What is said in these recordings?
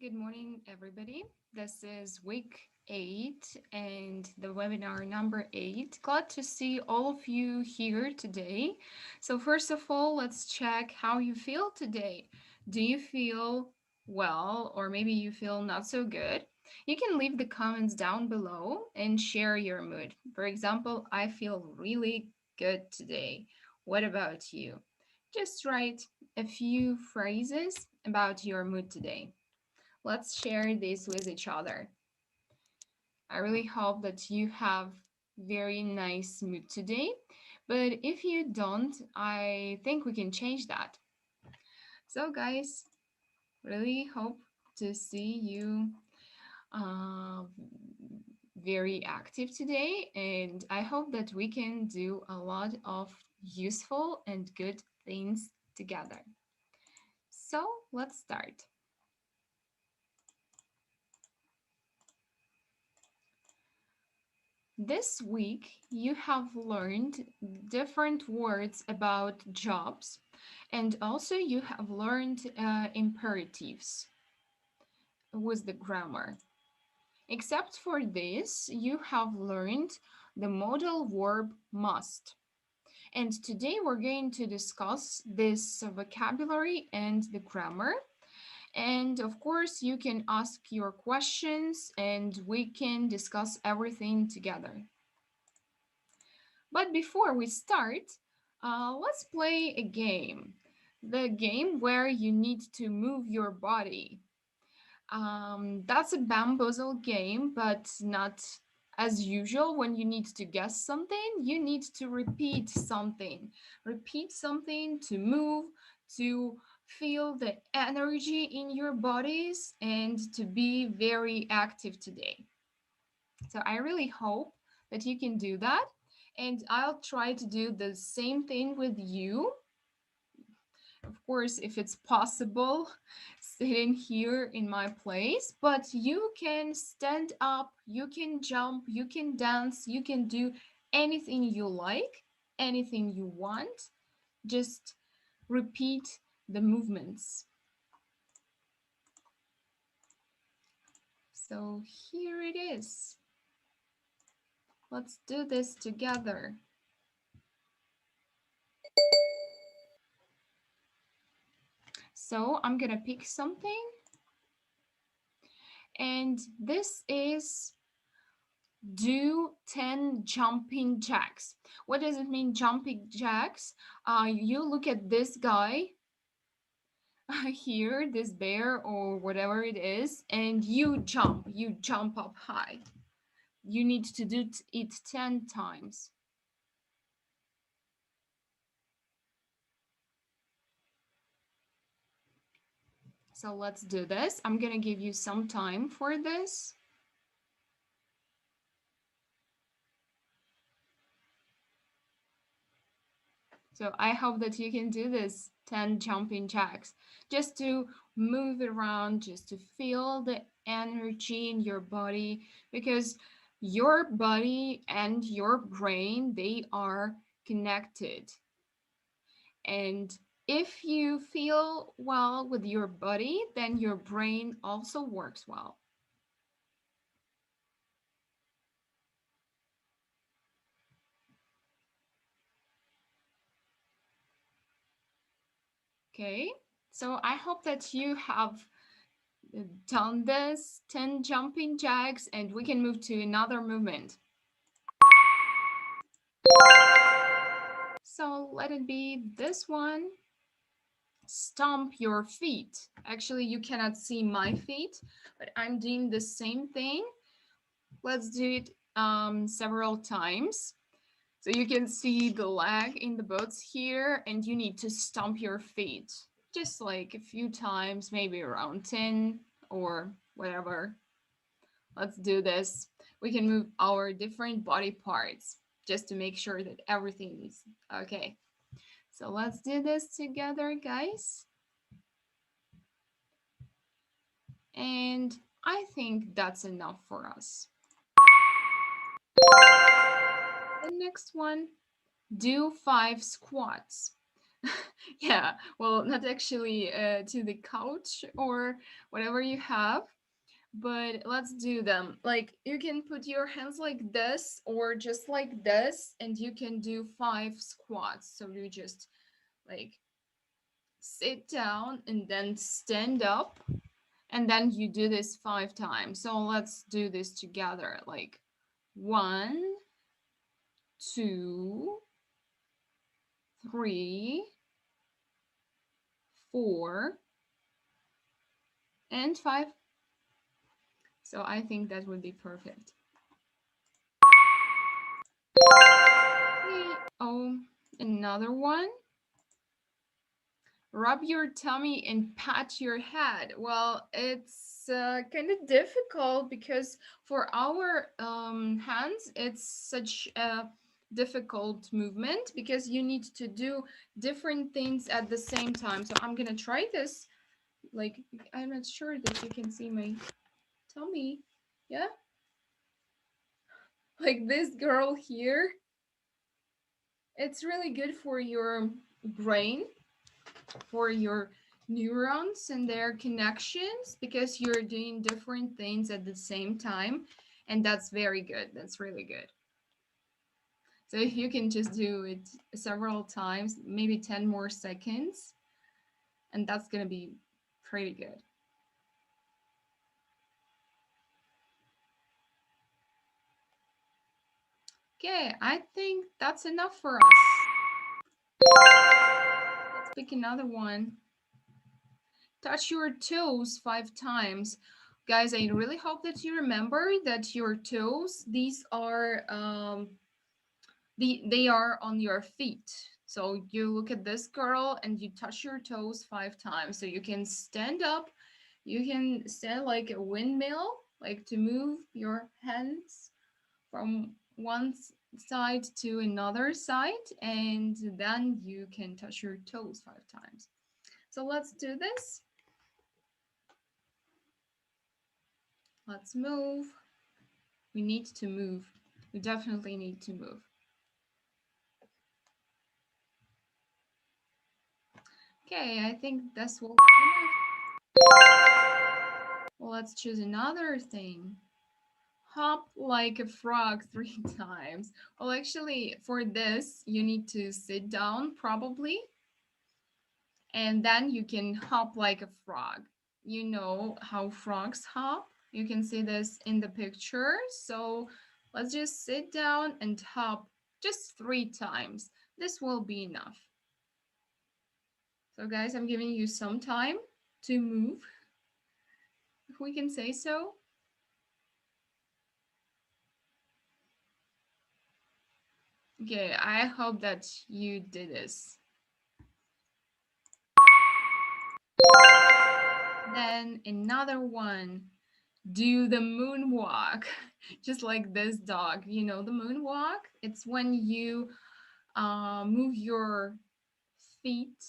Good morning, everybody. This is week 8 and the webinar number 8. Glad to see all of you here today. So, first of all, let's check how you feel today. Do you feel well, or maybe you feel not so good? You can leave the comments down below and share your mood. For example, I feel really good today. What about you? Just write a few phrases about your mood today. Let's share this with each other. I really hope that you have very nice mood today, but if you don't, I think we can change that. So guys, really hope to see you uh, very active today, and I hope that we can do a lot of useful and good things together. So let's start. This week, you have learned different words about jobs, and also you have learned imperatives with the grammar. Except for this, you have learned the modal verb must. And today we're going to discuss this vocabulary and the grammar. And of course, you can ask your questions and we can discuss everything together. But before we start, let's play a game. The game where you need to move your body. That's a bamboozle game, but not as usual. When you need to guess something, you need to repeat something. Repeat something to move, to feel the energy in your bodies, and to be very active today. So I really hope that you can do that. And I'll try to do the same thing with you. Of course, if it's possible, sitting here in my place, but you can stand up, you can jump, you can dance, you can do anything you like, anything you want. Just repeat the movements. So here it is. Let's do this together. So I'm gonna pick something, and this is do 10 jumping jacks. What does it mean, jumping jacks? You look at this guy here, this bear or whatever it is, and you jump up high. You need to do it 10 times. So let's do this. I'm gonna give you some time for this. So I hope that you can do this 10 jumping jacks just to move around, just to feel the energy in your body, because your body and your brain, they are connected. And if you feel well with your body, then your brain also works well. Okay, so I hope that you have done this 10 jumping jacks and we can move to another movement. So let it be this one. Stomp your feet. Actually, you cannot see my feet, but I'm doing the same thing. Let's do it several times. So you can see the leg in the boots here, and you need to stomp your feet. Just like a few times, maybe around 10 or whatever. Let's do this. We can move our different body parts just to make sure that everything is okay. So let's do this together, guys. And I think that's enough for us. The next one, do 5 squats. Yeah, well, not actually to the couch or whatever you have, but let's do them. Like you can put your hands like this or just like this, and you can do 5 squats. So you just like sit down and then stand up, and then you do this 5 times. So let's do this together. Like 1, 2, 3, 4, and 5. So I think that would be perfect. Oh, another one. Rub your tummy and pat your head. Well, it's kind of difficult because for our hands, it's such a difficult movement because you need to do different things at the same time. So I'm gonna try this. Like, I'm not sure that you can see my tummy. Yeah, like this girl here. It's really good for your brain, for your neurons and their connections, because you're doing different things at the same time, and that's very good. That's really good. So if you can just do it several times, maybe 10 more seconds, and that's going to be pretty good. Okay, I think that's enough for us. Let's pick another one. Touch your toes 5 times. Guys, I really hope that you remember that your toes, these are they are on your feet. So you look at this girl and you touch your toes 5 times. So you can stand up, you can stand like a windmill, like to move your hands from one side to another side, and then you can touch your toes 5 times. So let's do this. Let's move. We need to move. We definitely need to move. Okay, I think this will be enough. Well, let's choose another thing. Hop like a frog 3 times. Well, actually, for this, you need to sit down probably, and then you can hop like a frog. You know how frogs hop. You can see this in the picture. So let's just sit down and hop just 3 times. This will be enough. So guys, I'm giving you some time to move, if we can say so. Okay, I hope that you did this. Then another one, do the moonwalk, just like this dog. You know the moonwalk? It's when you move your feet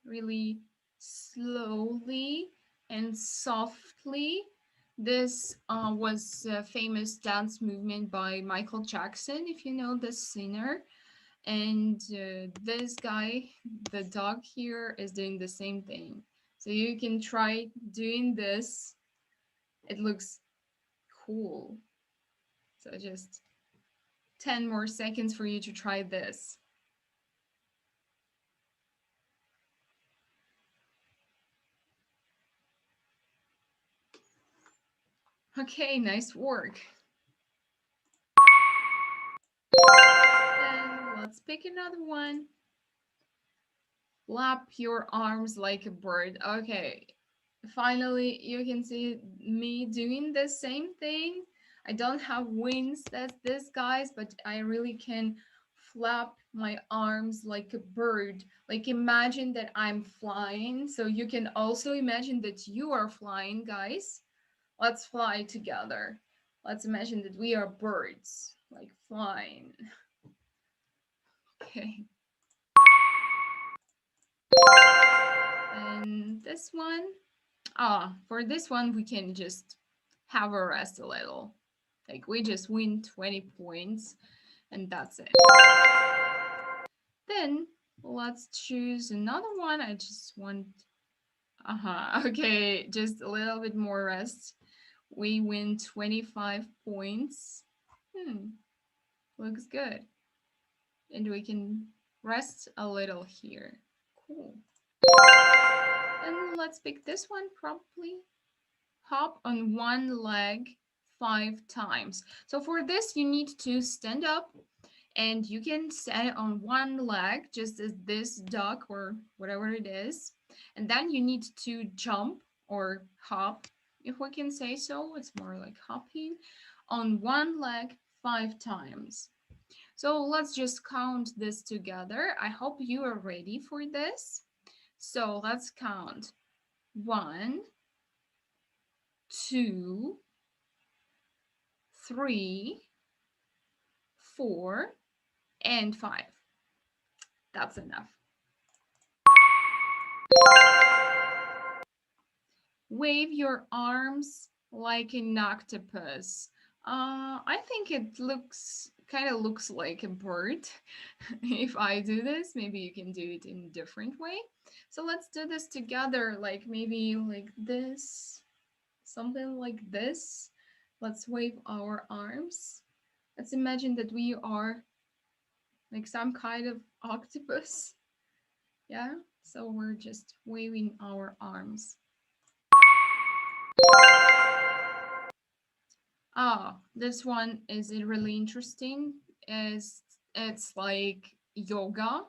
really slowly and softly. This was a famous dance movement by Michael Jackson, if you know this singer. And this guy, the dog here, is doing the same thing. So you can try doing this. It looks cool. So just 10 more seconds for you to try this. Okay, nice work. Then let's pick another one. Flap your arms like a bird. Okay, finally you can see me doing the same thing. I don't have wings as this guys, but I really can flap my arms like a bird. Like imagine that I'm flying. So you can also imagine that you are flying, guys. Let's fly together. Let's imagine that we are birds, like flying. Okay. And this one, for this one, we can just have a rest a little. Like we just win 20 points and that's it. Then Let's choose another one. I just want, okay, just a little bit more rest. We win 25 points. Looks good. And we can rest a little here. Cool. And let's pick this one probably. Hop on one leg 5 times. So for this, you need to stand up and you can stand on one leg, just as this duck or whatever it is. And then you need to jump or hop, if we can say so. It's more like hopping on one leg 5 times. So let's just count this together. I hope you are ready for this. So let's count 1, 2, 3, 4, and 5. That's enough. Wave your arms like an octopus. I think it kind of looks like a bird. If I do this, maybe you can do it in a different way. So let's do this together, like maybe like this, something like this. Let's wave our arms. Let's imagine that we are like some kind of octopus. Yeah, so we're just waving our arms. Ah, this one is really interesting. It's like yoga.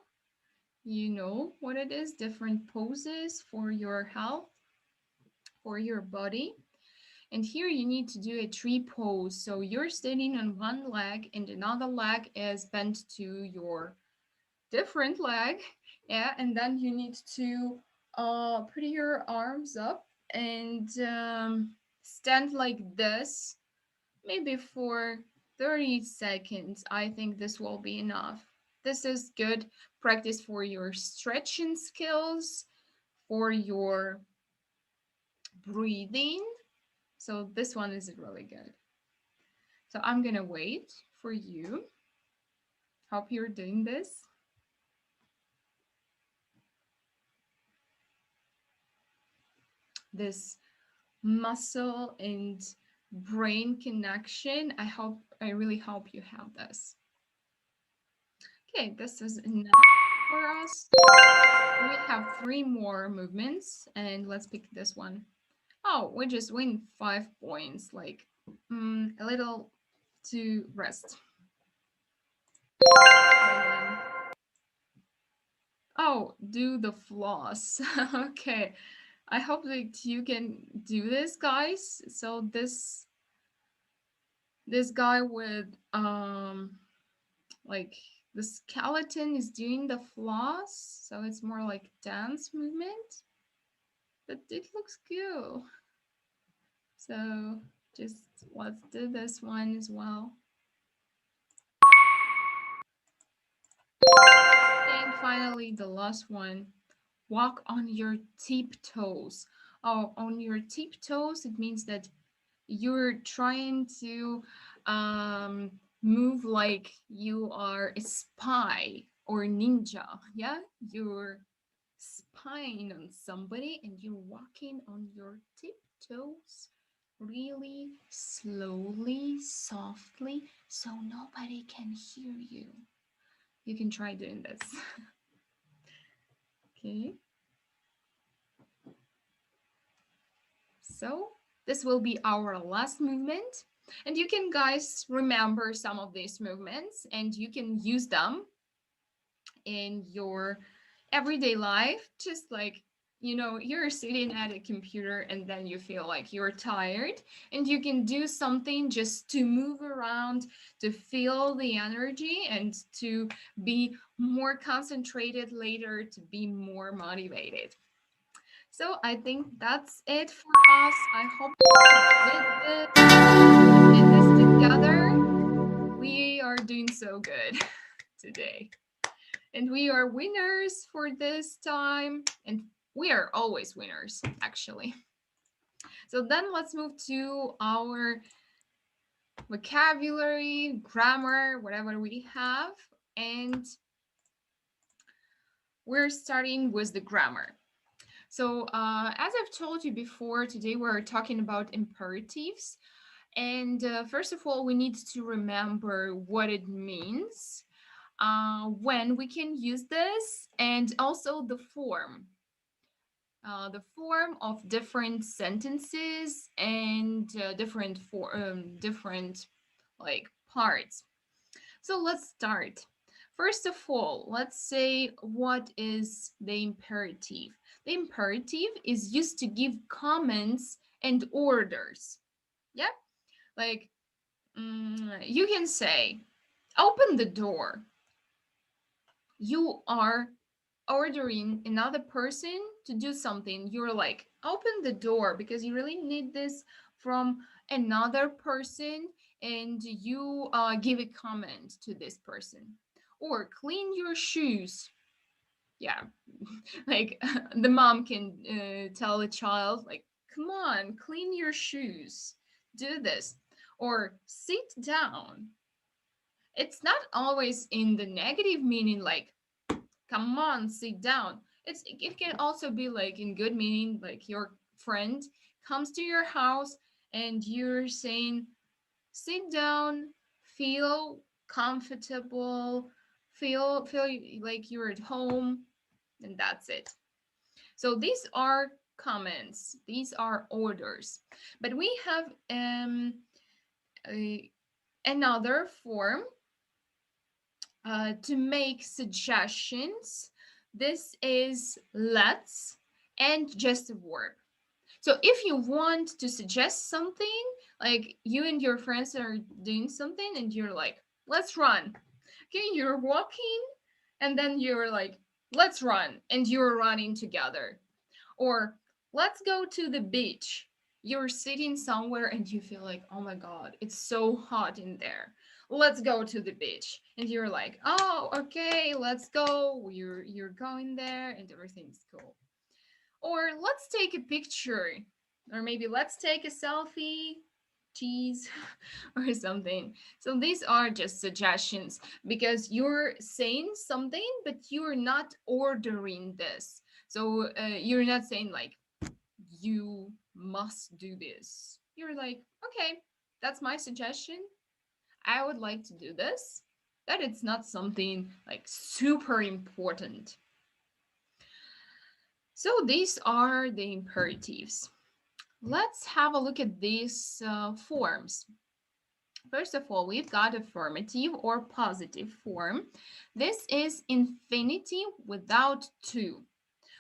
You know what it is? Different poses for your health, for your body. And here you need to do a tree pose. So you're standing on one leg and another leg is bent to your different leg. Yeah, and then you need to put your arms up and stand like this, maybe for 30 seconds. I think this will be enough. This is good practice for your stretching skills, for your breathing. So this one is really good. So I'm gonna wait for you. Hope you're doing this. This muscle and brain connection. I really hope you have this. Okay, this is enough for us. We have 3 more movements, and let's pick this one. Oh, we just win 5 points, like a little to rest. Oh, do the floss. Okay, I hope that you can do this, guys. So this guy with like the skeleton is doing the floss, so it's more like dance movement, but it looks cool. So just let's do this one as well. And finally, the last one, walk on your tiptoes. Oh, on your tiptoes, it means that you're trying to move like you are a spy or ninja. Yeah, you're spying on somebody and you're walking on your tiptoes really slowly, softly, so nobody can hear you. You can try doing this. Okay. So this will be our last movement. And you can, guys, remember some of these movements and you can use them in your everyday life. Just like, you're sitting at a computer and then you feel like you're tired, and you can do something just to move around, to feel the energy, and to be more concentrated later, to be more motivated. So I think that's it for us. I hope we did this together. We are doing so good today. And we are winners for this time. And we are always winners, actually. So then let's move to our vocabulary, grammar, whatever we have. And we're starting with the grammar. So, as I've told you before, today we're talking about imperatives. And first of all, we need to remember what it means, when we can use this, and also the form of different sentences and different like parts. So let's start. First of all, let's say what is the imperative. The imperative is used to give comments and orders. Yeah, like you can say, "Open the door." You are ordering another person to do something. You're like, open the door because you really need this from another person, and you give a comment to this person. Or clean your shoes. Yeah, like the mom can tell a child, like, come on, clean your shoes, do this. Or sit down. It's not always in the negative meaning, like, come on, sit down. It can also be like in good meaning, like your friend comes to your house and you're saying, sit down, feel comfortable, feel like you're at home, and that's it. So these are comments, these are orders. But we have a, another form to make suggestions. This is let's and just a verb. So if you want to suggest something, like you and your friends are doing something and you're like, let's run. Okay, you're walking and then you're like, let's run, and you're running together. Or let's go to the beach. You're sitting somewhere and you feel like, oh my God, it's so hot in there. Let's go to the beach. And you're like, oh, okay, let's go. You're going there and everything's cool. Or let's take a picture. Or maybe let's take a selfie, cheese, or something. So these are just suggestions because you're saying something, but you're not ordering this. So you're not saying like, you must do this. You're like, okay, that's my suggestion. I would like to do this. That it's not something like super important. So these are the imperatives. Let's have a look at these forms. First of all, we've got affirmative or positive form. This is infinitive without to.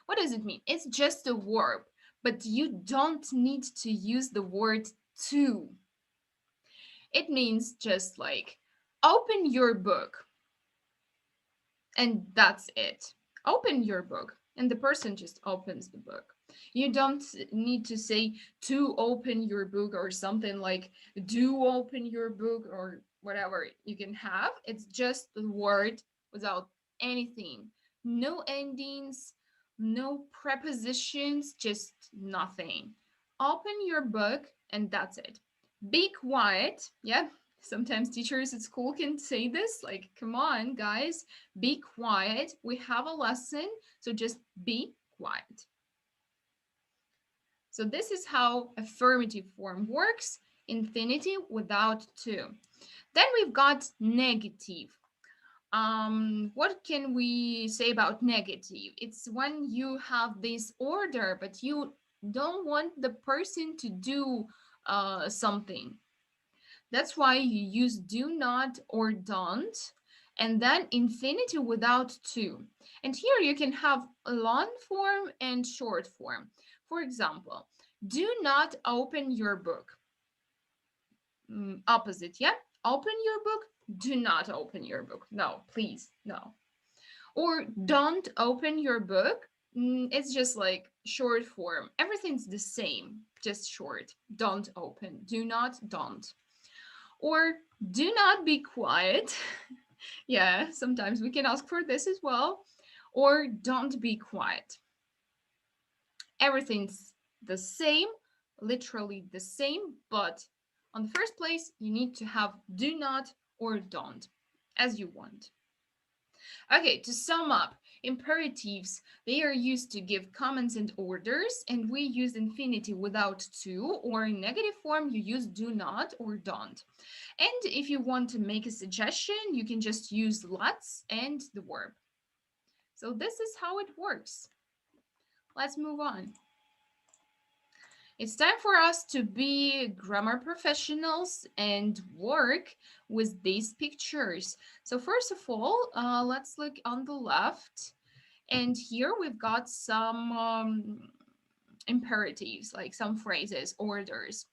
What does it mean? It's just a verb, but you don't need to use the word to. It means just like, open your book, and that's it. Open your book, and the person just opens the book. You don't need to say to open your book or something like do open your book or whatever you can have. It's just the word without anything. No endings, no prepositions, just nothing. Open your book, and that's it. Be quiet. Yeah, sometimes teachers at school can say this, like, come on, guys, be quiet. We have a lesson, so just be quiet. So this is how affirmative form works, infinitive without to. Then we've got negative. What can we say about negative? It's when you have this order, but you don't want the person to do something. That's why you use do not or don't, and then infinitive without to. And here you can have a long form and short form. For example, do not open your book. Opposite, yeah? Open your book, do not open your book. No, please, no. Or don't open your book. It's just like short form. Everything's the same, just short. Don't open. Do not, don't. Or do not be quiet. Yeah, sometimes we can ask for this as well. Or don't be quiet. Everything's the same, literally the same, but on the first place, you need to have do not or don't, as you want. Okay, to sum up, Imperatives, they are used to give commands and orders, and we use infinitive without to, or in negative form, you use do not or don't. And if you want to make a suggestion, you can just use let's and the verb. So this is how it works. Let's move on. It's time for us to be grammar professionals and work with these pictures. So first of all, let's look on the left. And here we've got some imperatives, like some phrases, orders.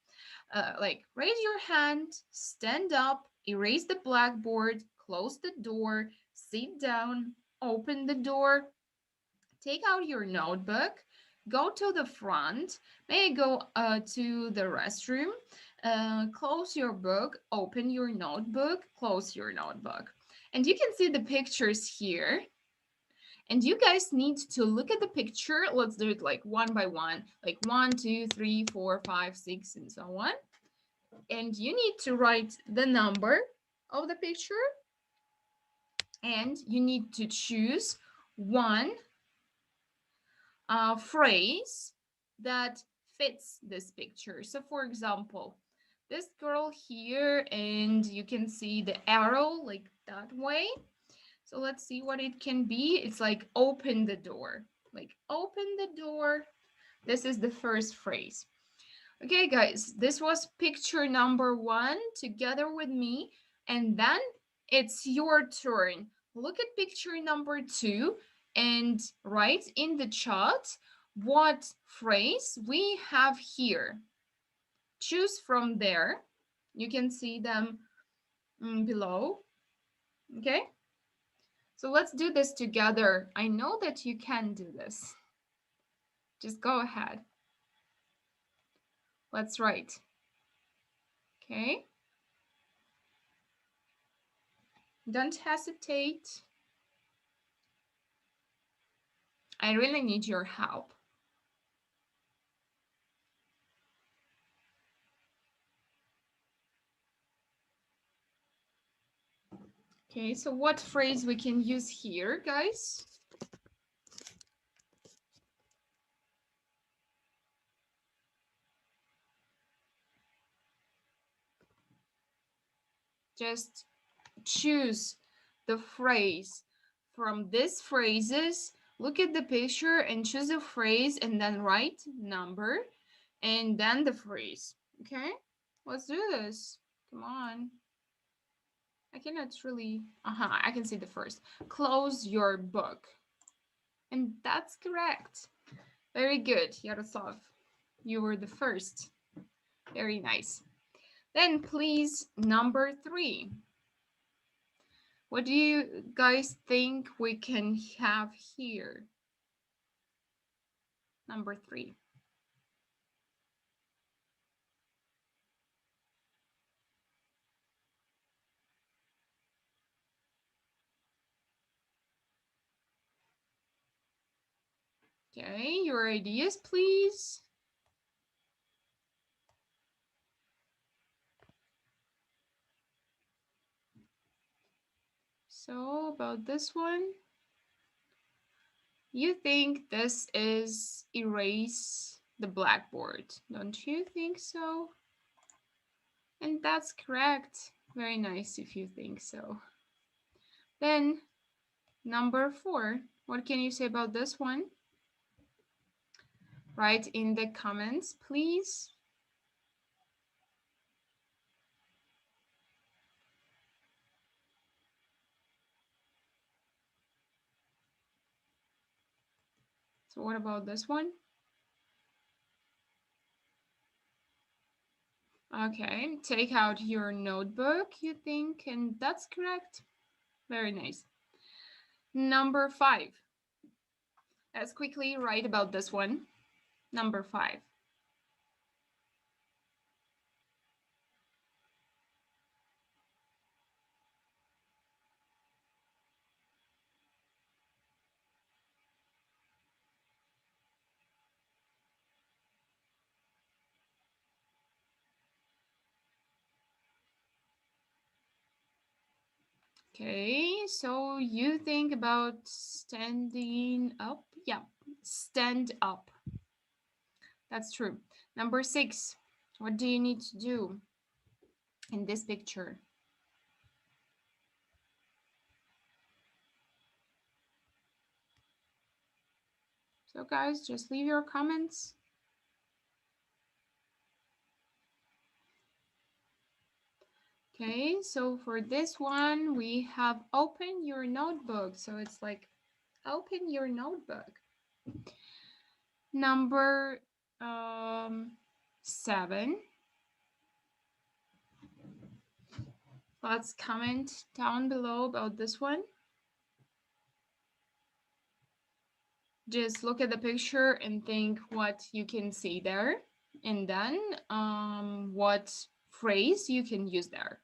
Like raise your hand, stand up, erase the blackboard, close the door, sit down, open the door, take out your notebook, go to the front, may go to the restroom, close your book, open your notebook, close your notebook. And you can see the pictures here. And you guys need to look at the picture. Let's do it like one by one, like 1, 2, 3, 4, 5, 6, and so on. And you need to write the number of the picture. And you need to choose one phrase that fits this picture. So for example, this girl here, and you can see the arrow like that way. So let's see what it can be. It's like open the door, like open the door. This is the first phrase. Okay, guys, this was picture number 1 together with me. And then it's your turn. Look at picture number 2 and write in the chat what phrase we have here. Choose from there. You can see them below. Okay? So let's do this together. I know that you can do this. Just go ahead. Let's write. Okay? Don't hesitate. I really need your help. Okay, so what phrase we can use here, guys? Just choose the phrase from these phrases. Look at the picture and choose a phrase and then write number and then the phrase. Okay, let's do this. Come on. I cannot really, I can see the first. Close your book. And that's correct. Very good, Yaroslav. You were the first. Very nice. Then please, number 3. What do you guys think we can have here? Number 3. Okay, your ideas, please. So about this one, you think this is erase the blackboard, don't you think so? And that's correct. Very nice if you think so. Then number 4, what can you say about this one? Write in the comments, please. So what about this one? Okay, take out your notebook, you think, and that's correct. Very nice. Number 5. Let's quickly write about this one. Number 5. Okay, so you think about standing up? Yeah, stand up. That's true. Number 6, what do you need to do in this picture? So guys, just leave your comments. Okay, so for this one, we have open your notebook. So it's like open your notebook. Number 7. Let's comment down below about this one. Just look at the picture and think what you can see there, and then what phrase you can use there.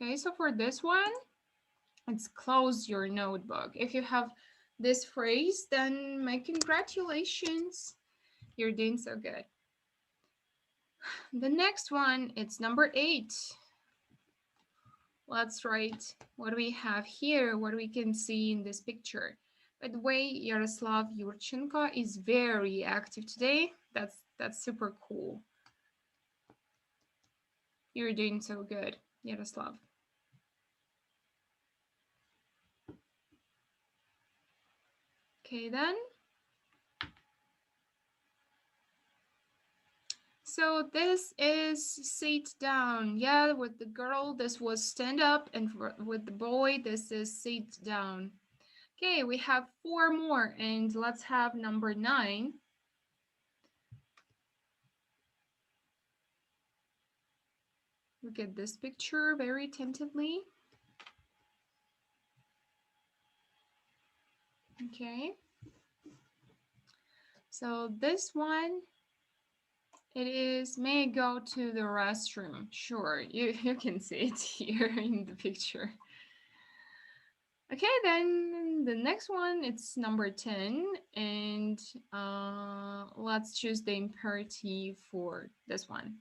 Okay, so for this one, it's close your notebook. If you have this phrase, then my congratulations. You're doing so good. The next one, it's number 8. Let's write what we have here, what we can see in this picture. By the way, Yaroslav Yurchenko is very active today. That's super cool. You're doing so good, Yaroslav. Okay, then. So this is sit down. Yeah, with the girl, this was stand up, and with the boy, this is sit down. Okay, we have 4 more, and let's have number 9. Look at this picture very attentively. Okay. So this one, it is, may I go to the restroom? Sure, you can see it here in the picture. Okay, then the next one, it's number 10, and let's choose the imperative for this one.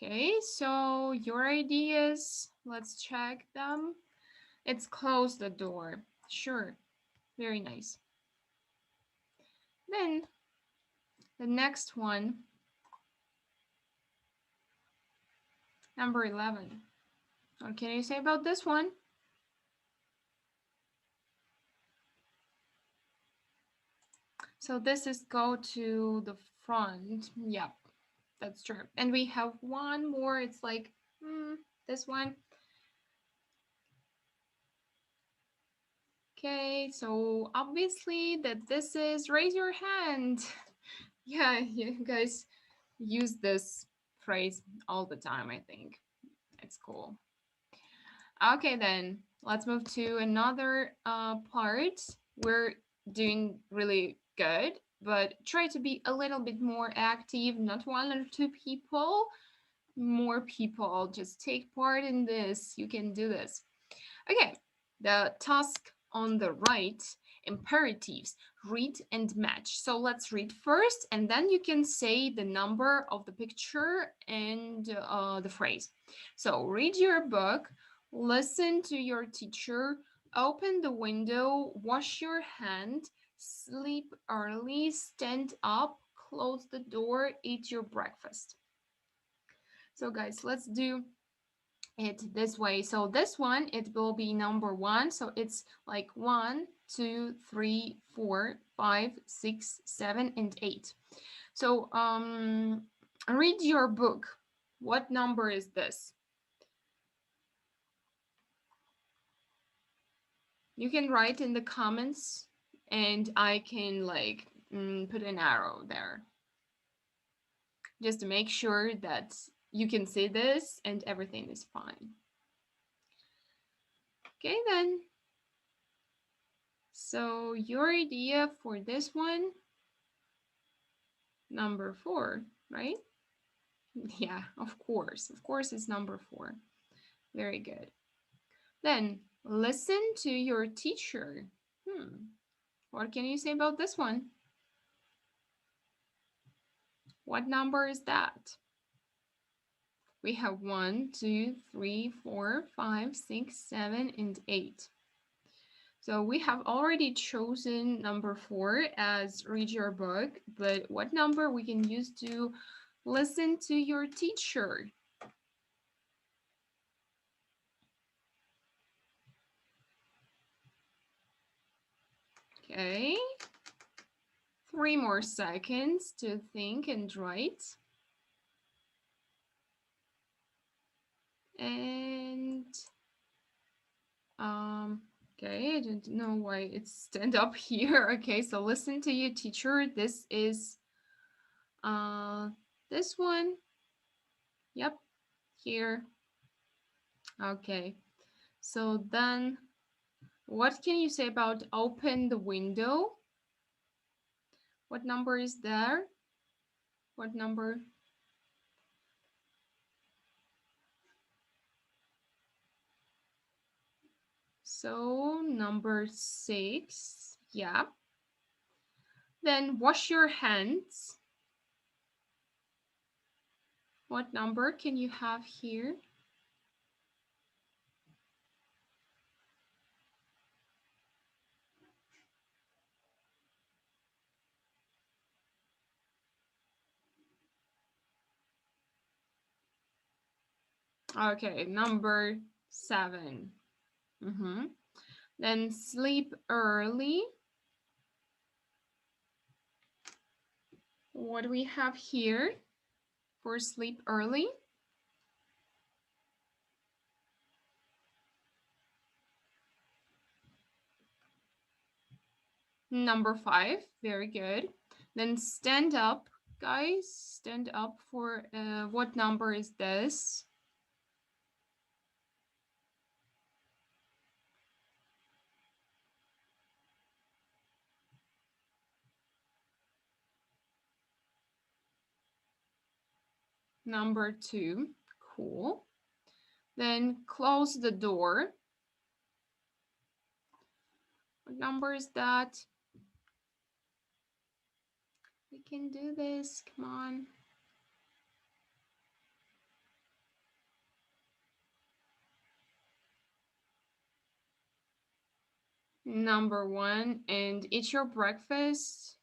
Okay, so your ideas, let's check them. It's close the door. Sure, very nice. Then the next one, number 11. What can you say about this one? So this is go to the front. Yep, that's true. And we have one more. It's like this one. Okay, so obviously that this is raise your hand. Yeah, you guys use this phrase all the time, I think. It's cool. Okay, then let's move to another part. We're doing really good, but try to be a little bit more active, not 1 or 2 people, more people. Just take part in this. You can do this. Okay, the task on the right, imperatives, read and match. So let's read first, and then you can say the number of the picture and the phrase. So read your book, listen to your teacher, open the window, wash your hand, sleep early, stand up, close the door, eat your breakfast. So guys, let's do it this way. So this one, it will be number 1. So it's like 1, 2, 3, 4, 5, 6, 7, and 8. So read your book. What number is this? You can write in the comments, and I can like put an arrow there. just to make sure that you can see this and everything is fine. Okay, then. So your idea for this one, number 4, right? Yeah, of course. Of course, it's number 4. Very good. Then listen to your teacher. What can you say about this one? What number is that? We have 1, 2, 3, 4, 5, 6, 7, and 8. So we have already chosen number 4 as read your book, but what number we can use to listen to your teacher? Okay. 3 more seconds to think and write. And okay, I don't know why it's stand up here. Okay, so listen to your teacher. This is this one. Yep, here. Okay. So then what can you say about open the window? What number is there? What number? So number 6. Yeah. Then wash your hands. What number can you have here? Okay, number 7. Then sleep early. What do we have here for sleep early? Number 5. Very good. Then stand up, guys. Stand up for what number is this? Number 2. Cool. Then close the door. What number is that? We can do this. Come on. Number 1. And eat your breakfast.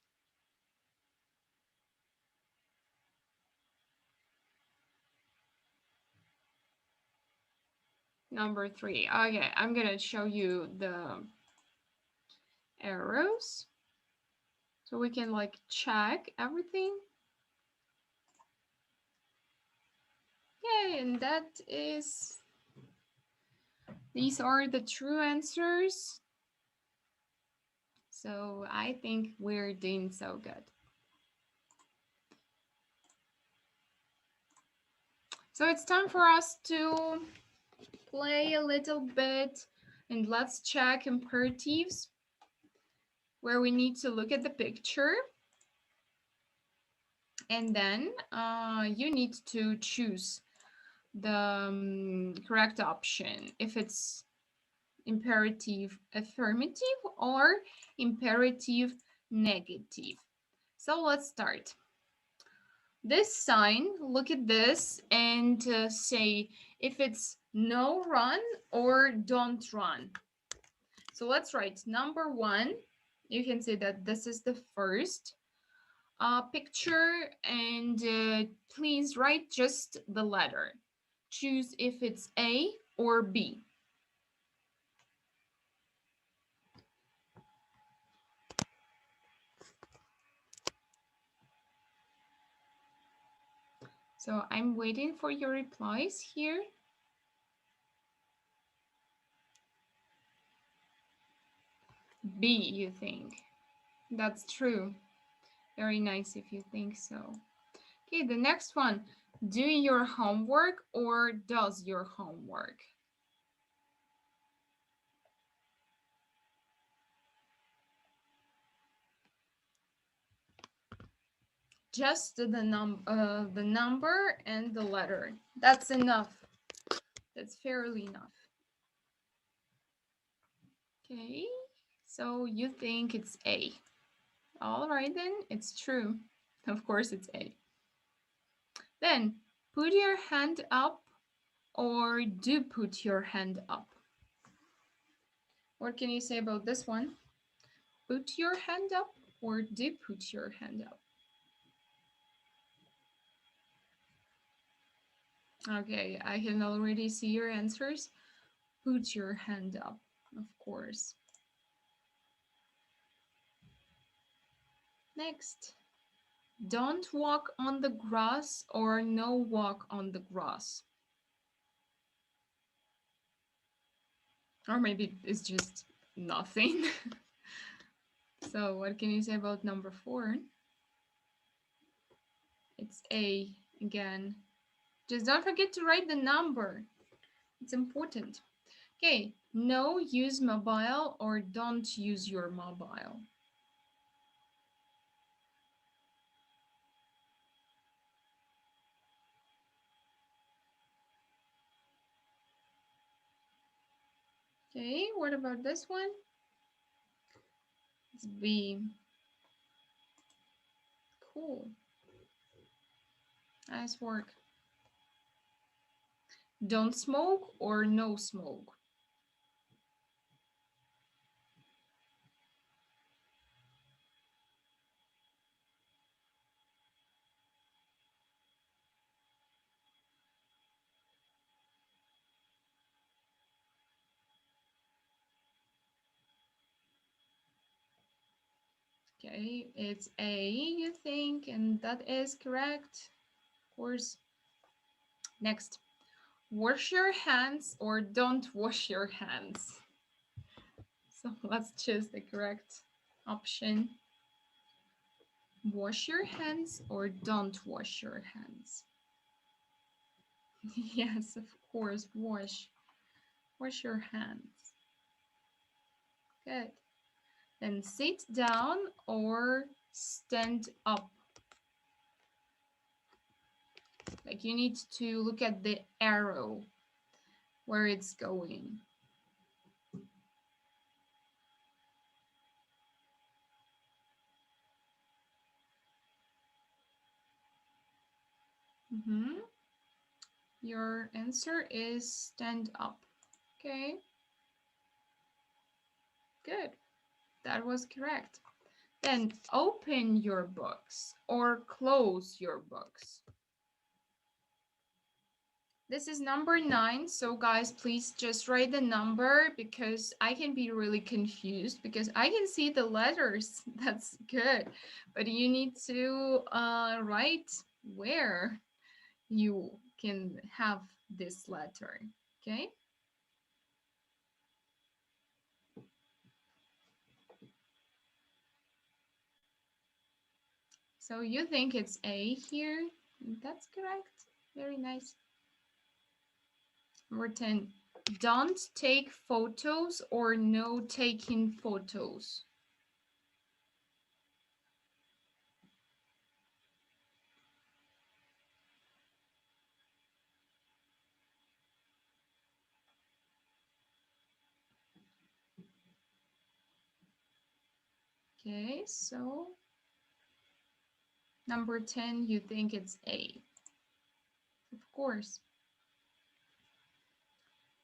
Number 3. Okay, I'm gonna show you the arrows so we can like check everything. Yay, and these are the true answers. So I think we're doing so good. So it's time for us to play a little bit and let's check imperatives where we need to look at the picture. And then you need to choose the correct option if it's imperative affirmative or imperative negative. So let's start. This sign, look at this and say if it's no run or don't run. So let's write number 1. You can see that this is the first picture and please write just the letter. Choose if it's A or B. So I'm waiting for your replies here. B, you think? That's true. Very nice if you think so. Okay, the next one. Do your homework or does your homework? Just the number and the letter. That's enough. That's fairly enough. Okay, so you think it's A. All right then, it's true. Of course it's A. Then, put your hand up or do put your hand up. What can you say about this one? Put your hand up or do put your hand up? Okay, I can already see your answers. Put your hand up, of course. Next, don't walk on the grass or no walk on the grass. Or maybe it's just nothing. So what can you say about number 4? It's A again. Just don't forget to write the number. It's important. Okay, no, use mobile or don't use your mobile. Okay, what about this one? It's B. Cool. Nice work. Don't smoke or no smoke. Okay, it's A, you think, and that is correct. Of course. Next, wash your hands or don't wash your hands. So let's choose the correct option. Wash your hands or don't wash your hands. Yes, of course, wash. Wash your hands. Good. Then sit down or stand up. Like you need to look at the arrow where it's going. Your answer is stand up. Okay. Good. That was correct. Then open your books or close your books. This is number 9. So guys, please just write the number because I can be really confused because I can see the letters. That's good. But you need to write where you can have this letter. Okay. So you think it's A here? That's correct. Very nice. Number 10. Don't take photos or no taking photos. Okay, so number 10, you think it's A. Of course.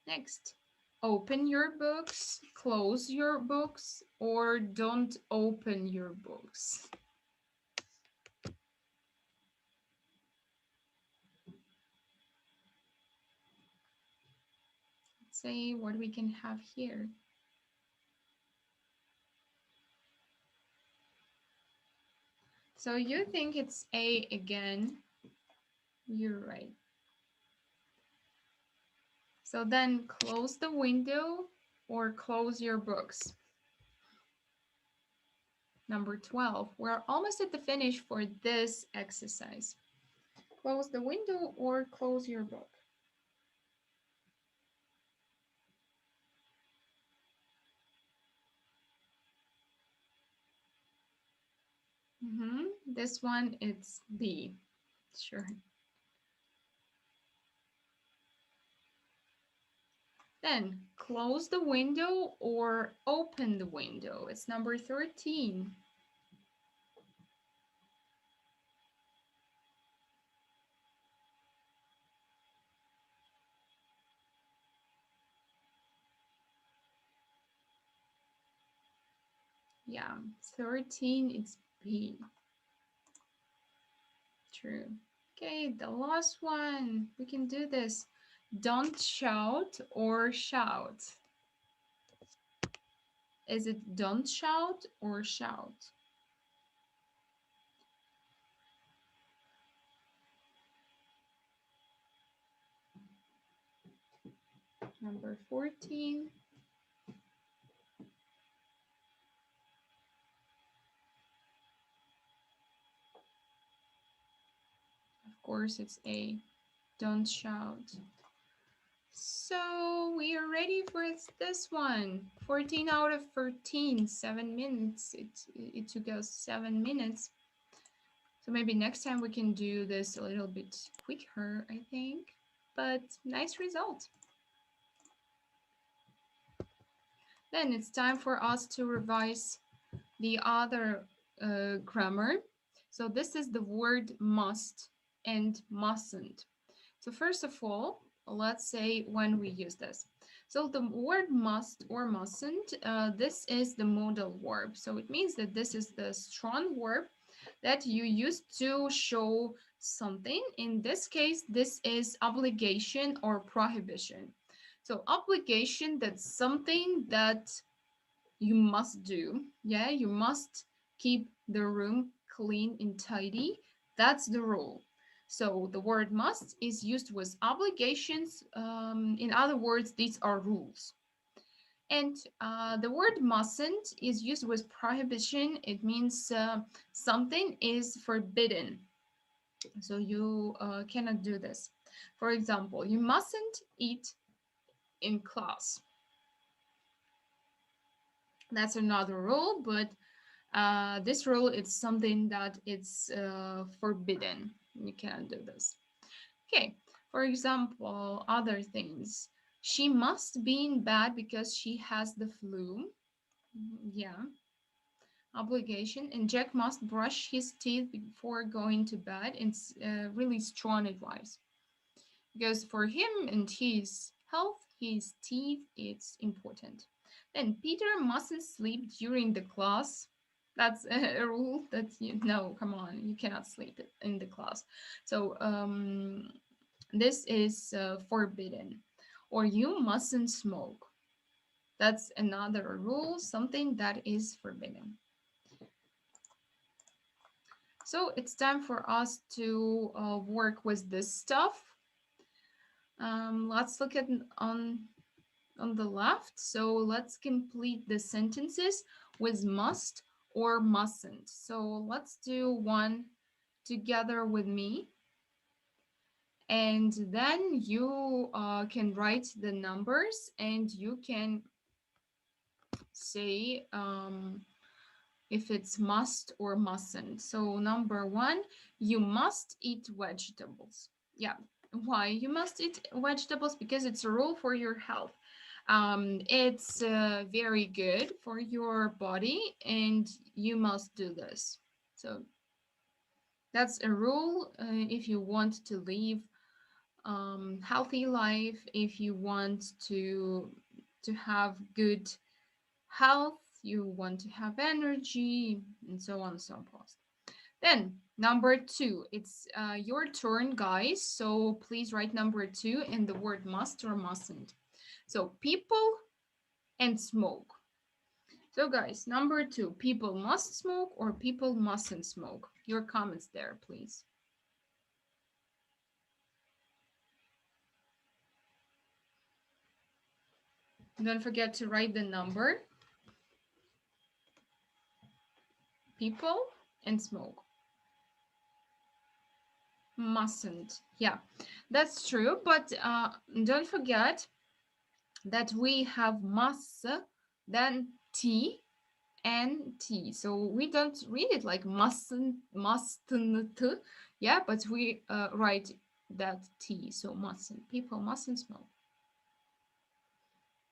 Next, open your books, close your books, or don't open your books. Let's see what we can have here. So you think it's A again. You're right. So then close the window or close your books. Number 12. We're almost at the finish for this exercise. Close the window or close your book. This one, it's B. Sure. Then close the window or open the window. It's number 13. Yeah, 13, it's B. True. Okay, the last one. We can do this. Don't shout or shout. Is it don't shout or shout? Number 14. Of course, it's A. Don't shout. So we are ready for this one. 14 out of 13, 7 minutes. It took us 7 minutes. So maybe next time we can do this a little bit quicker, I think. But nice result. Then it's time for us to revise the other grammar. So this is the word must and mustn't. So first of all, let's say when we use this. So the word must or mustn't, this is the modal verb. So it means that this is the strong verb that you use to show something. In this case, this is obligation or prohibition. So obligation, that's something that you must do. Yeah, you must keep the room clean and tidy. That's the rule. So the word must is used with obligations. In other words, these are rules. And the word mustn't is used with prohibition. It means something is forbidden. So you cannot do this. For example, you mustn't eat in class. That's another rule, but this rule is something that it's forbidden. You can't do this. Okay, for example, other things. She must be in bed because she has the flu. Yeah, obligation. And Jack must brush his teeth before going to bed. It's really strong advice because for him and his health, his teeth, it's important. Then Peter mustn't sleep during the class. That's a rule that you no, come on, you cannot sleep in the class. So this is forbidden. Or you mustn't smoke. That's another rule, something that is forbidden. So it's time for us to work with this stuff. Let's look at on the left. So let's complete the sentences with must or mustn't. So let's do one together with me. And then you can write the numbers and you can say if it's must or mustn't. So number one, you must eat vegetables. Yeah. Why you must eat vegetables? Because it's a rule for your health. It's very good for your body and you must do this. So that's a rule if you want to live healthy life, if you want to have good health, you want to have energy, and so on and so forth. Then number two, it's your turn, guys. So please write number two in the word must or mustn't. So people and smoke. So guys, number two, people must smoke or people mustn't smoke. Your comments there, please. Don't forget to write the number. People and smoke. Mustn't. Yeah, that's true. But don't forget that we have must, then T and T. So we don't read it like mustn't. Yeah, but we write that T. So mustn't. People mustn't smoke.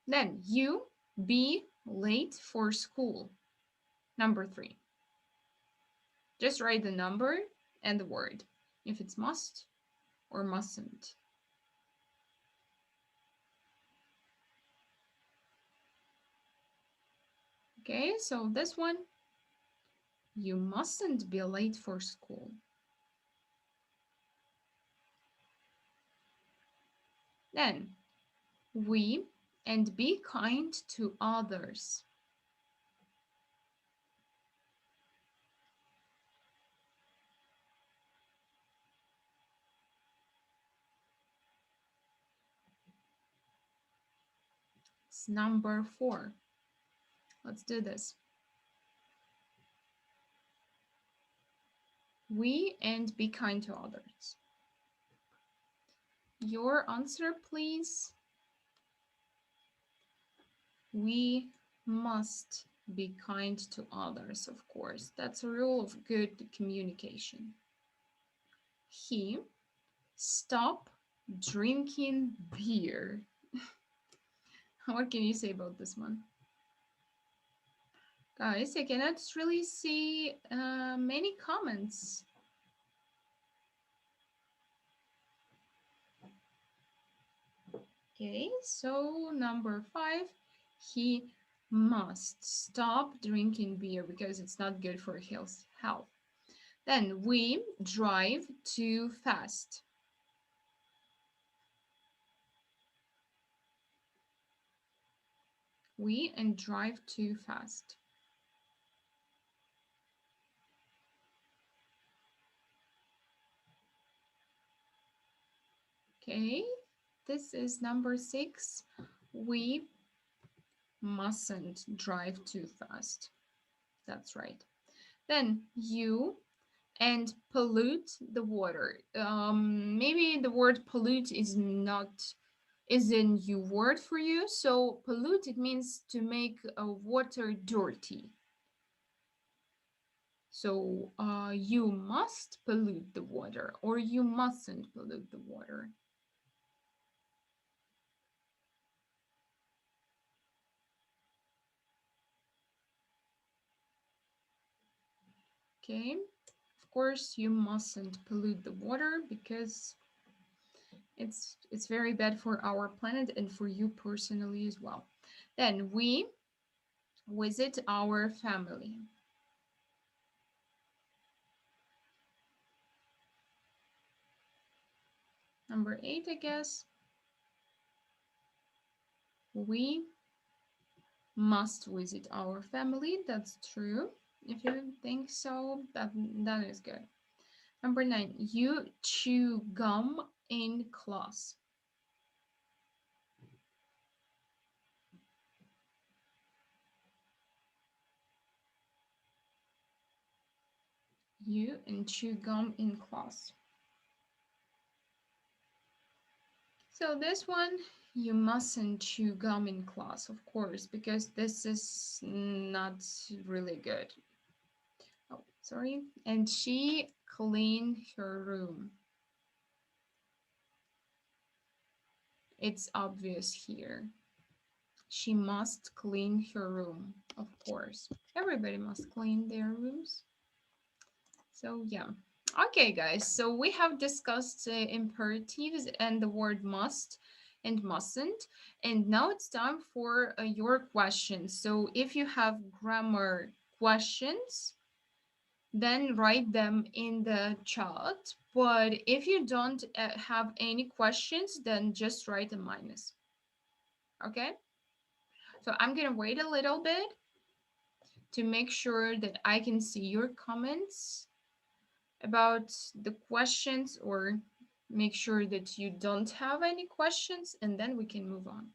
Then you be late for school. Number 3. Just write the number and the word. If it's must or mustn't. Okay, so this one, you mustn't be late for school. Then, we and be kind to others. It's number 4. Let's do this. We and be kind to others. Your answer, please. We must be kind to others, of course. That's a rule of good communication. He stop drinking beer. What can you say about this one? Guys, I cannot really see many comments. Okay, so number 5, he must stop drinking beer because it's not good for his health. Then we drive too fast. We and drive too fast. Okay, this is number 6. We mustn't drive too fast. That's right. Then you and pollute the water. Maybe the word pollute is not is a new word for you. So pollute, it means to make water dirty. So you must pollute the water or you mustn't pollute the water. Okay. Of course, you mustn't pollute the water because it's very bad for our planet and for you personally as well. Then we visit our family. Number 8, I guess. We must visit our family. That's true. If you think so, that is good. Number 9, you chew gum in class. You and chew gum in class. So this one, you mustn't chew gum in class, of course, because this is not really good. Oh, sorry. And she cleaned her room. It's obvious here. She must clean her room, of course. Everybody must clean their rooms. So yeah. Okay, guys. So we have discussed imperatives and the word must and mustn't. And now it's time for your questions. So if you have grammar questions, then write them in the chat. But if you don't have any questions, then just write a minus. Okay? So I'm going to wait a little bit to make sure that I can see your comments about the questions or make sure that you don't have any questions and then we can move on.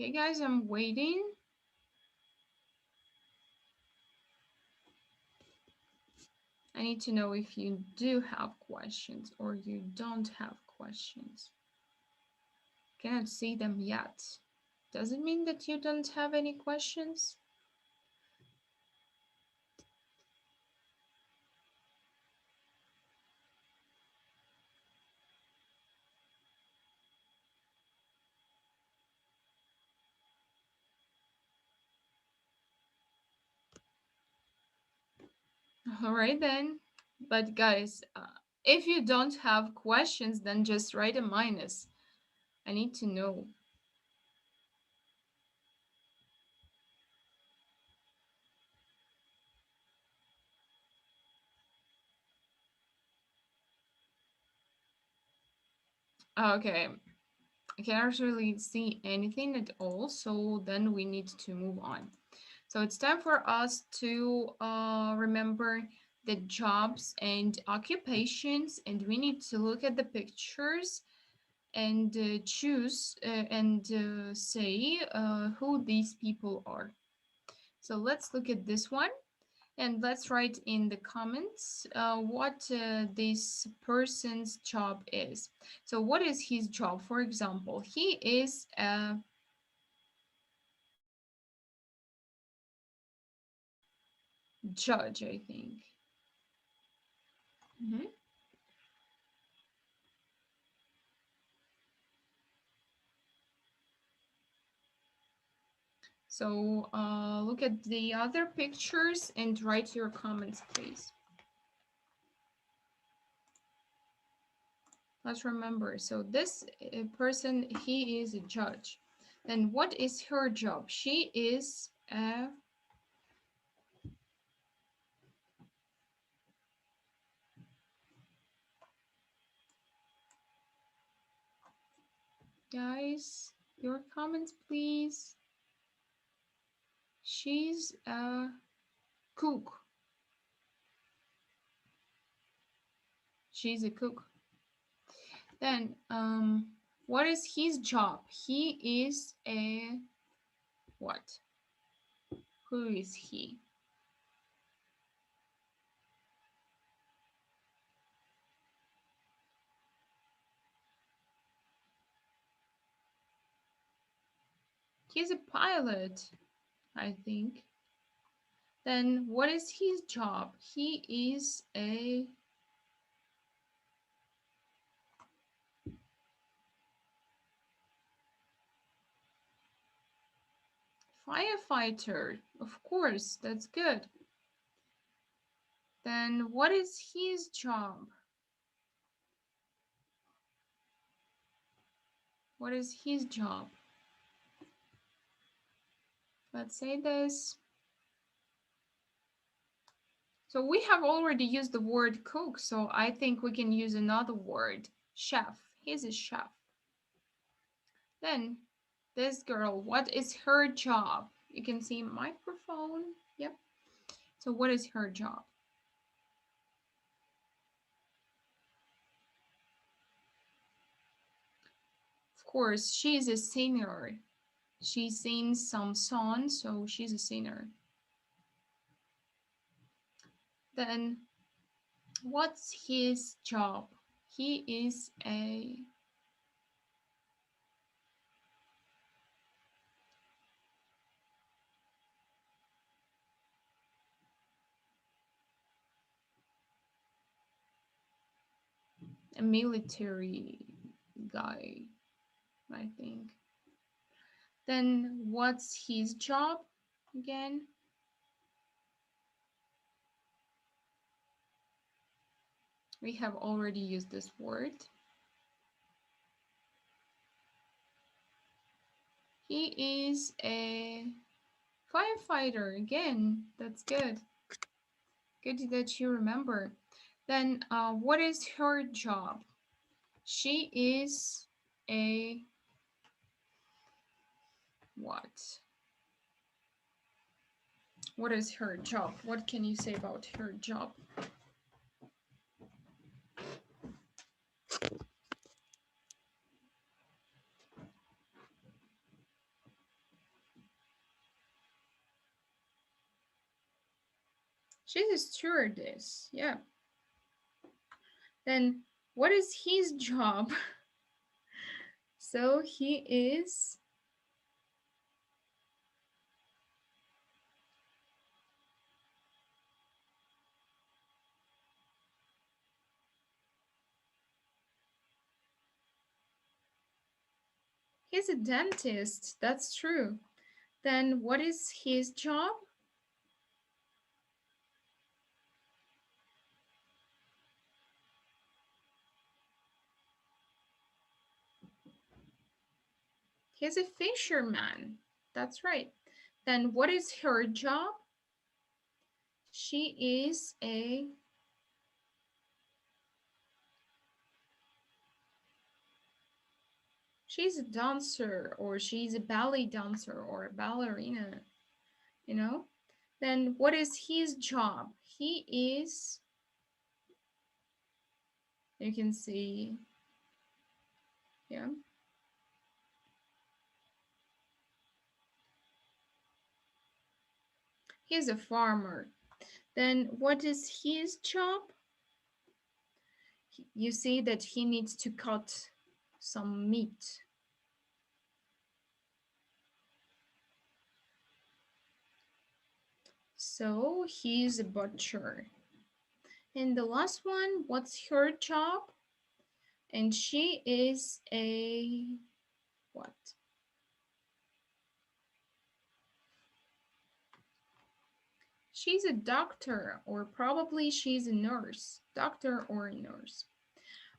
Okay, guys, I'm waiting. I need to know if you do have questions or you don't have questions. Cannot see them yet. Does it mean that you don't have any questions? All right then. But guys, if you don't have questions, then just write a minus. I need to know. Okay, I cannot really see anything at all, so then we need to move on. So it's time for us to remember the jobs and occupations, and we need to look at the pictures and choose and say who these people are. So let's look at this one. And let's write in the comments what this person's job is. So what is his job? For example, he is a judge, I think. Mhm. So look at the other pictures and write your comments, please. Let's remember. So this person, he is a judge. Then what is her job? She is a guys, your comments, please. She's a cook. She's a cook. Then, what is his job? He is a what? Who is he? He's a pilot, I think. Then, what is his job? He is a firefighter. Of course, that's good. Then, what is his job? What is his job? Let's say this. So we have already used the word cook, so I think we can use another word, chef. He's a chef. Then this girl, what is her job? You can see microphone. Yep. So what is her job? Of course, she's a singer. She sings some songs, so she's a singer. Then what's his job? He is a military guy, I think. Then what's his job again? We have already used this word. He is a firefighter. Again, that's good. Good that you remember. Then what is her job? She is a what? What is her job? What can you say about her job? She's a stewardess. Yeah. Then what is his job? So he's a dentist. That's true. Then what is his job? He's a fisherman. That's right. Then what is her job? She is a she's a dancer, or she's a ballet dancer, or a ballerina, you know? Then what is his job? He is, you can see, yeah, he's a farmer. Then what is his job? You see that he needs to cut some meat. So he's a butcher. And the last one, what's her job? And she is a what? She's a doctor, or probably she's a nurse. Doctor or a nurse.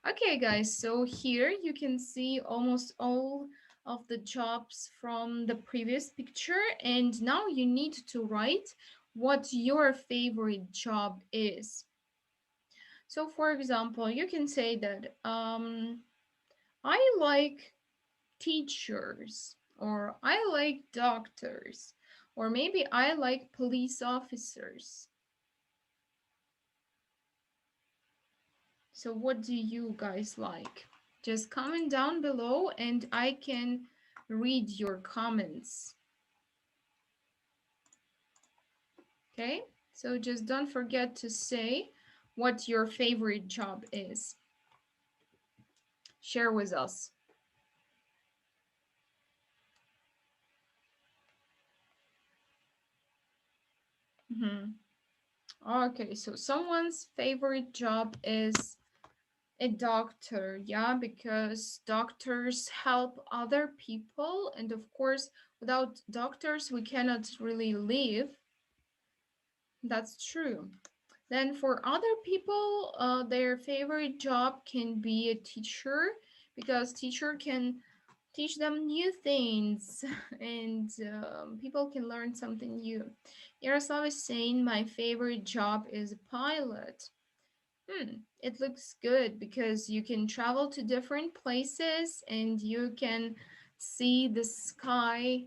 Okay, guys, so here you can see almost all of the jobs from the previous picture, and now you need to write what your favorite job is. So, for example, you can say that I like teachers, or I like doctors, or maybe I like police officers. So what do you guys like? Just comment down below and I can read your comments. Okay? So just don't forget to say what your favorite job is. Share with us. Mhm. Okay, so someone's favorite job is a doctor, yeah, because doctors help other people, and of course, without doctors, we cannot really live. That's true. Then for other people, their favorite job can be a teacher, because teacher can teach them new things and people can learn something new. Yaroslav is saying my favorite job is a pilot. It looks good because you can travel to different places and you can see the sky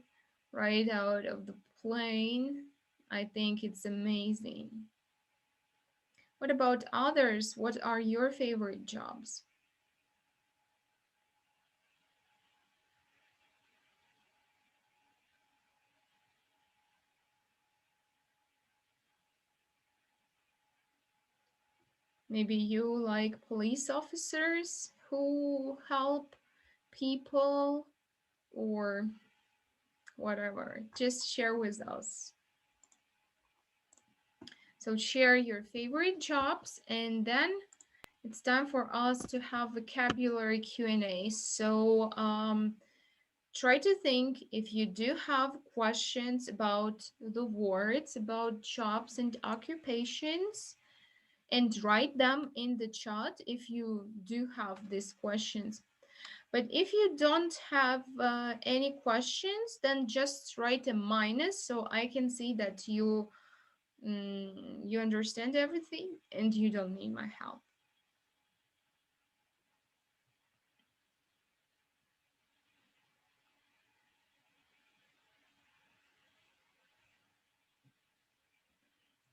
right out of the plane. I think it's amazing. What about others? What are your favorite jobs? Maybe you like police officers who help people or whatever. Just share with us. So share your favorite jobs, and then it's time for us to have vocabulary Q&A. So try to think if you do have questions about the words, about jobs and occupations, and write them in the chat if you do have these questions. But if you don't have any questions, then just write a minus so I can see that you understand everything and you don't need my help.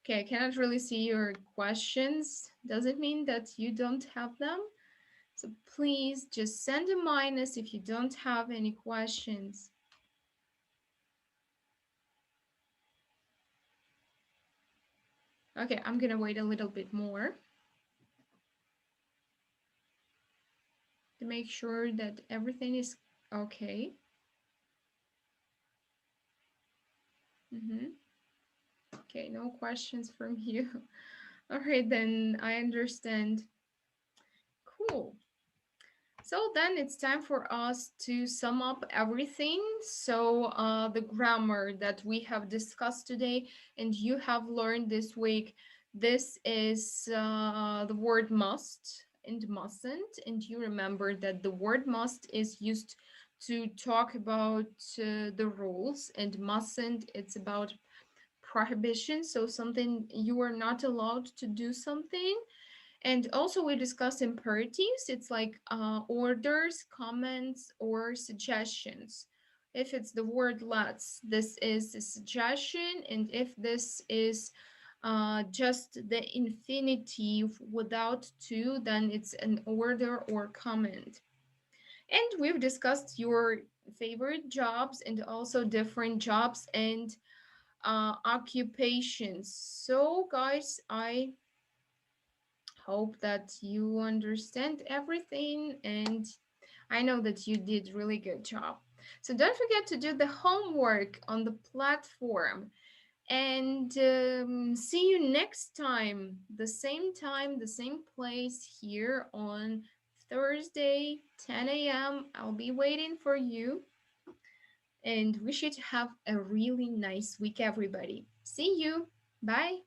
Okay, I cannot really see your questions. Does it mean that you don't have them? So please just send a minus if you don't have any questions. Okay, I'm gonna wait a little bit more to make sure that everything is okay. Mm-hmm. Okay, no questions from you. All right, then I understand. Cool. So then it's time for us to sum up everything. So the grammar that we have discussed today and you have learned this week, this is the word must and mustn't. And you remember that the word must is used to talk about the rules, and mustn't, it's about prohibition. So something you are not allowed to do something. And also, we discussed imperatives. It's like orders, comments, or suggestions. If it's the word let's, this is a suggestion. And if this is just the infinitive without to, then it's an order or comment. And we've discussed your favorite jobs and also different jobs and occupations. So, guys, I hope that you understand everything, and I know that you did really good job. So don't forget to do the homework on the platform, and see you next time, the same place here on Thursday 10 a.m. I'll be waiting for you, and wish you to have a really nice week, everybody. See you. Bye.